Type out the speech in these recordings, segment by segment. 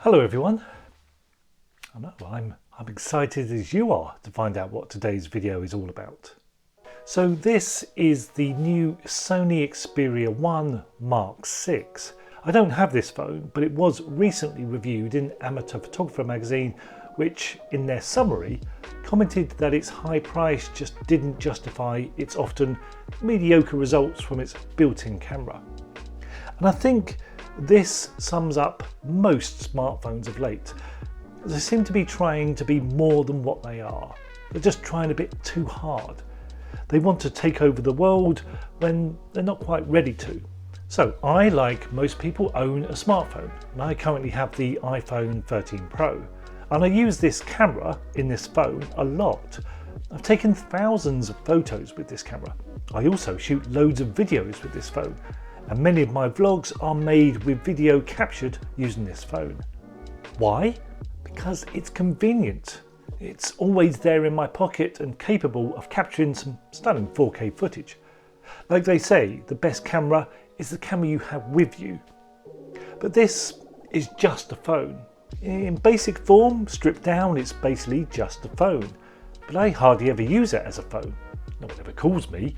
Hello everyone. I know I'm excited as you are to find out what today's video is all about. So this is the new Sony Xperia 1 Mark VI. I don't have this phone, but it was recently reviewed in Amateur Photographer magazine, which in their summary commented that its high price just didn't justify its often mediocre results from its built-in camera. And I think this sums up most smartphones of late. They seem to be trying to be more than what they are. They're just trying a bit too hard. They want to take over the world when they're not quite ready to. So I, like most people, own a smartphone, and I currently have the iPhone 13 Pro. And I use this camera in this phone a lot. I've taken thousands of photos with this camera. I also shoot loads of videos with this phone, and many of my vlogs are made with video captured using this phone. Why? Because it's convenient. It's always there in my pocket and capable of capturing some stunning 4K footage. Like they say, the best camera is the camera you have with you. But this is just a phone. In basic form, stripped down, it's basically just a phone. But I hardly ever use it as a phone. No one ever calls me.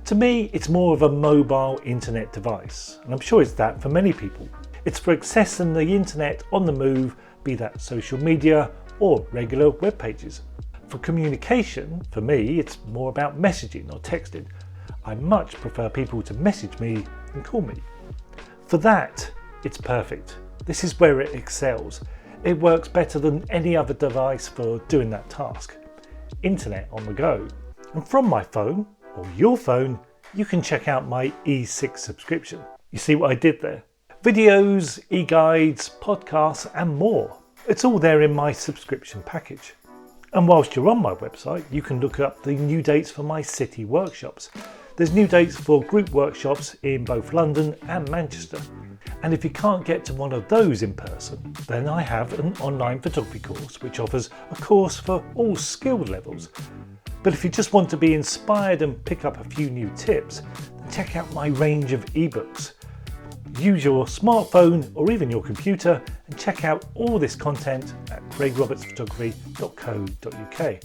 To me, it's more of a mobile internet device, and I'm sure it's that for many people. It's for accessing the internet on the move, be that social media or regular web pages. For communication, for me, it's more about messaging or texting. I much prefer people to message me than call me. For that, it's perfect. This is where it excels. It works better than any other device for doing that task. Internet on the go. And from my phone, or your phone, you can check out my E6 subscription. You see what I did there? Videos, e-guides, podcasts and more. It's all there in my subscription package. And whilst you're on my website, you can look up the new dates for my city workshops. There's new dates for group workshops in both London and Manchester. And if you can't get to one of those in person, then I have an online photography course which offers a course for all skill levels. But if you just want to be inspired and pick up a few new tips, then check out my range of ebooks. Use your smartphone or even your computer and check out all this content at craigrobertsphotography.co.uk.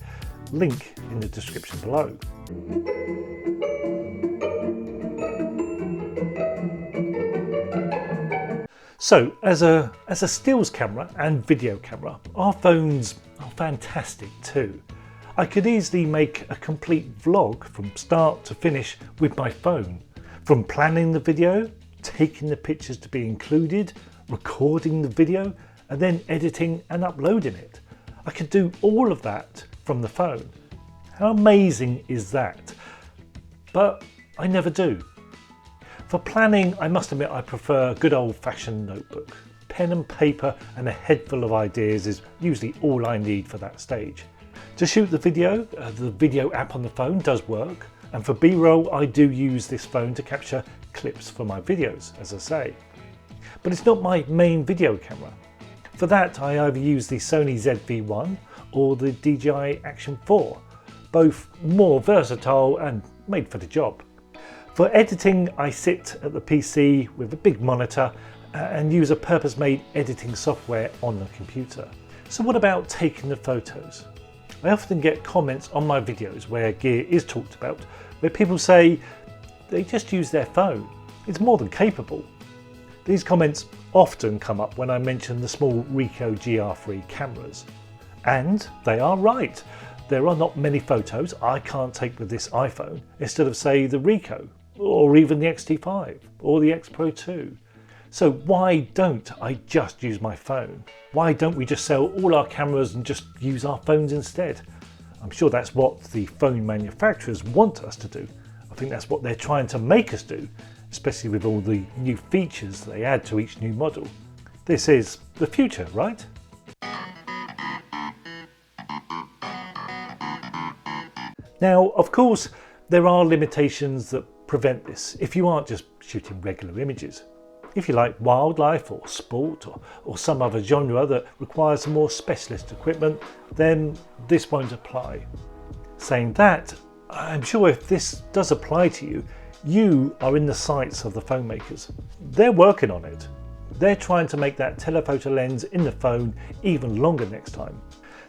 Link in the description below. So as a stills camera and video camera, our phones are fantastic too. I could easily make a complete vlog from start to finish with my phone. From planning the video, taking the pictures to be included, recording the video, and then editing and uploading it. I could do all of that from the phone. How amazing is that? But I never do. For planning, I must admit I prefer a good old-fashioned notebook. Pen and paper and a head full of ideas is usually all I need for that stage. To shoot the video app on the phone does work, and for B-roll I do use this phone to capture clips for my videos, as I say. But it's not my main video camera. For that I either use the Sony ZV-1 or the DJI Action 4, both more versatile and made for the job. For editing I sit at the PC with a big monitor and use a purpose-made editing software on the computer. So what about taking the photos? I often get comments on my videos where gear is talked about, where people say they just use their phone. It's more than capable. These comments often come up when I mention the small Ricoh GR3 cameras. And they are right. There are not many photos I can't take with this iPhone instead of, say, the Ricoh, or even the X-T5 or the X Pro 2. So why don't I just use my phone? Why don't we just sell all our cameras and just use our phones instead? I'm sure that's what the phone manufacturers want us to do. I think that's what they're trying to make us do, especially with all the new features they add to each new model. This is the future, right? Now, of course, there are limitations that prevent this if you aren't just shooting regular images. If you like wildlife or sport or some other genre that requires some more specialist equipment, then this won't apply. Saying that, I'm sure if this does apply to you, you are in the sights of the phone makers. They're working on it. They're trying to make that telephoto lens in the phone even longer next time.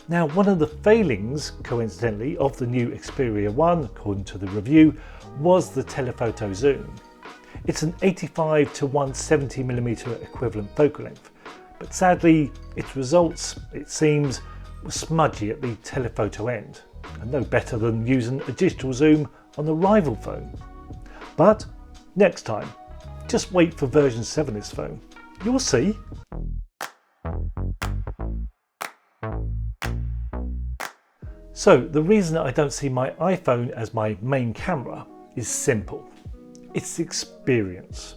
Now, one of the failings, coincidentally, of the new Xperia 1, according to the review, was the telephoto zoom. It's an 85 to 170mm equivalent focal length, but sadly its results, it seems, were smudgy at the telephoto end, and no better than using a digital zoom on the rival phone. But next time, just wait for version 7 of this phone. You'll see. So the reason that I don't see my iPhone as my main camera is simple. It's the experience.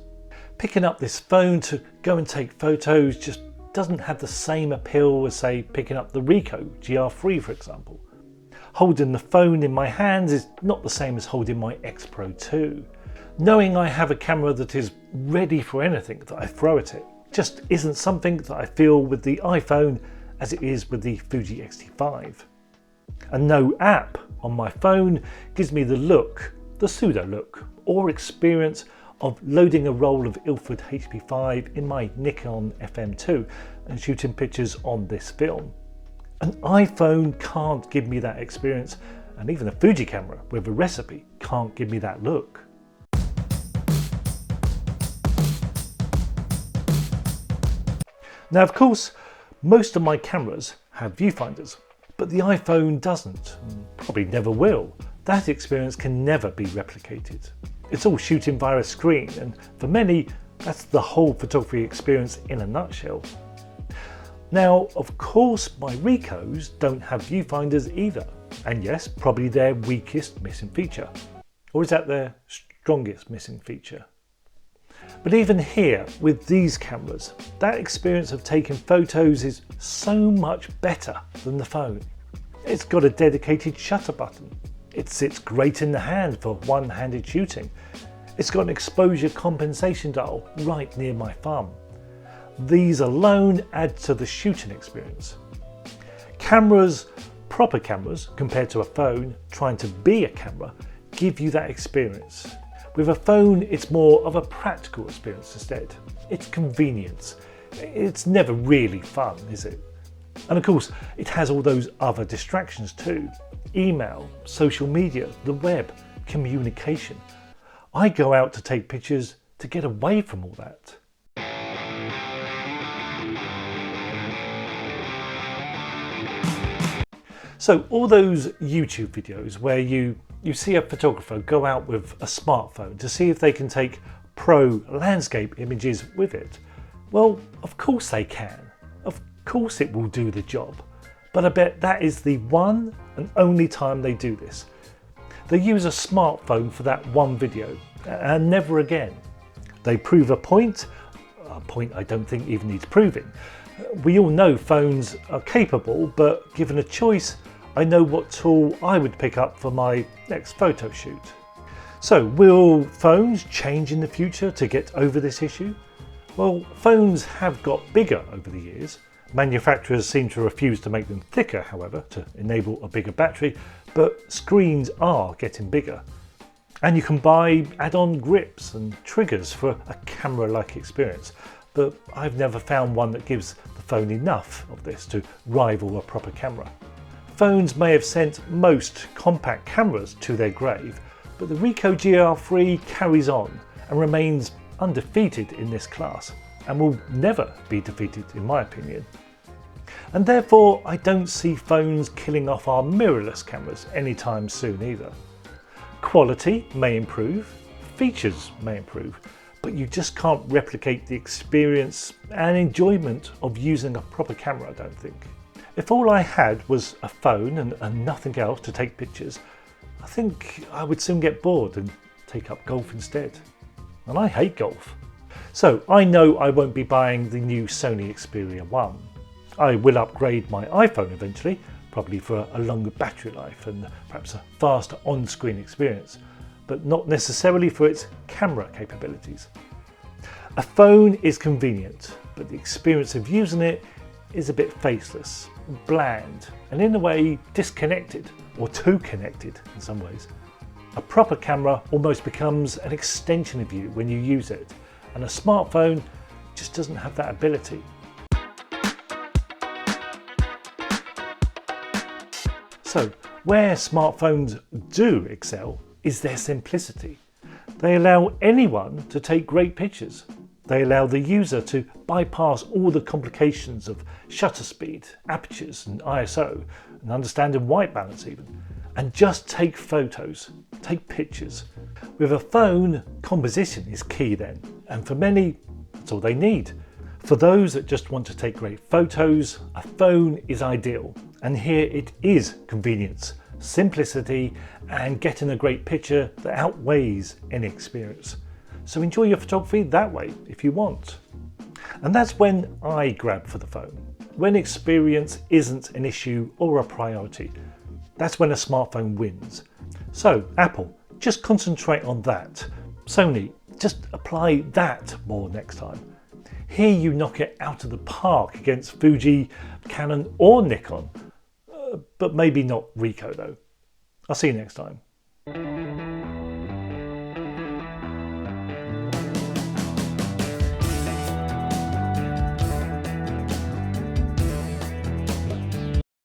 Picking up this phone to go and take photos just doesn't have the same appeal as, say, picking up the Ricoh GR3, for example. Holding the phone in my hands is not the same as holding my X Pro 2. Knowing I have a camera that is ready for anything that I throw at it just isn't something that I feel with the iPhone as it is with the Fuji X-T5. And no app on my phone gives me the look, the pseudo look or experience of loading a roll of Ilford HP5 in my Nikon FM2 and shooting pictures on this film. An iPhone can't give me that experience, and even a Fuji camera with a recipe can't give me that look. Now, of course, most of my cameras have viewfinders, but the iPhone doesn't, and probably never will. That experience can never be replicated. It's all shooting via a screen, and for many, that's the whole photography experience in a nutshell. Now, of course, my Ricohs don't have viewfinders either, and yes, probably their weakest missing feature. Or is that their strongest missing feature? But even here, with these cameras, that experience of taking photos is so much better than the phone. It's got a dedicated shutter button. It sits great in the hand for one-handed shooting. It's got an exposure compensation dial right near my thumb. These alone add to the shooting experience. Cameras, proper cameras, compared to a phone trying to be a camera, give you that experience. With a phone, it's more of a practical experience instead. It's convenience. It's never really fun, is it? And of course, it has all those other distractions too. Email, social media, the web, communication. I go out to take pictures to get away from all that. So all those YouTube videos where you see a photographer go out with a smartphone to see if they can take pro landscape images with it. Well, of course they can. Of course it will do the job. But I bet that is the one and only time they do this. They use a smartphone for that one video and never again. They prove a point I don't think even needs proving. We all know phones are capable, but given a choice, I know what tool I would pick up for my next photo shoot. So will phones change in the future to get over this issue? Well, phones have got bigger over the years. Manufacturers seem to refuse to make them thicker, however, to enable a bigger battery, but screens are getting bigger. And you can buy add-on grips and triggers for a camera-like experience, but I've never found one that gives the phone enough of this to rival a proper camera. Phones may have sent most compact cameras to their grave, but the Ricoh GR3 carries on and remains undefeated in this class, and will never be defeated in my opinion. And therefore I don't see phones killing off our mirrorless cameras anytime soon either. Quality may improve, features may improve, but you just can't replicate the experience and enjoyment of using a proper camera, I don't think. If all I had was a phone and nothing else to take pictures, I think I would soon get bored and take up golf instead. And I hate golf. So I know I won't be buying the new Sony Xperia 1. I will upgrade my iPhone eventually, probably for a longer battery life and perhaps a faster on-screen experience, but not necessarily for its camera capabilities. A phone is convenient, but the experience of using it is a bit faceless, bland, and in a way disconnected, or too connected in some ways. A proper camera almost becomes an extension of you when you use it, and a smartphone just doesn't have that ability. So, where smartphones do excel is their simplicity. They allow anyone to take great pictures. They allow the user to bypass all the complications of shutter speed, apertures and ISO, and understanding white balance even, and just take photos, take pictures. With a phone, composition is key then, and for many, that's all they need. For those that just want to take great photos, a phone is ideal. And here it is convenience, simplicity, and getting a great picture that outweighs any experience. So enjoy your photography that way if you want. And that's when I grab for the phone. When experience isn't an issue or a priority, that's when a smartphone wins. So Apple, just concentrate on that. Sony, just apply that more next time. Here you knock it out of the park against Fuji, Canon or Nikon, but maybe not Ricoh though. I'll see you next time.